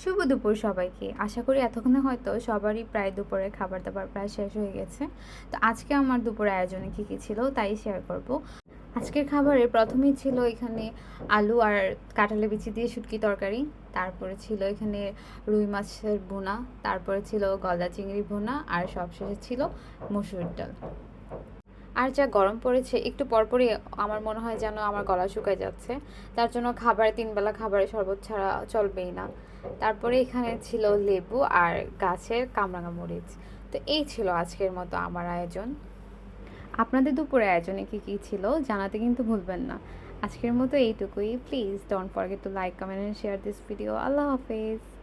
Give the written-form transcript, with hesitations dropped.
শুভ দুপুর সবাইকে। আশা করি এতক্ষণে হয়তো সবারই প্রায় দুপুরের খাবার-দাবার প্রায় শেষ হয়ে গেছে। তো আজকে আমার দুপুরের আয়োজনে কী ছিল তাই শেয়ার করব। আজকের খাবারে ১ম এই ছিল এখানে আলু আর কাঁঠালের বিচি দিয়ে শুটকি তরকারি। তারপরে ছিল এখানে রুই মাছের ভুনা, তারপরে ছিল গলদা চিংড়ি ভুনা আর সবশেষে ছিল মসুর ডাল। আর যা গরম পড়েছে একটু পরপরই আমার মনে হয় যেন আমার গলা শুকায় যাচ্ছে। তার জন্য খাবারে ৩ বেলা খাবারে শরবত ছাড়া চলবেই না। তারপরে এখানে ছিল লেবু আর গাছের কামরাঙা মরিচ। তো এই ছিল আজকের মতো আমার আয়োজন। আপনাদের দুপুরের আয়োজনে কী ছিল জানাতে কিন্তু ভুলবেন না। আজকের মতো এইটুকুই। Please don't forget to like, comment and share this video. আল্লাহ হাফেজ।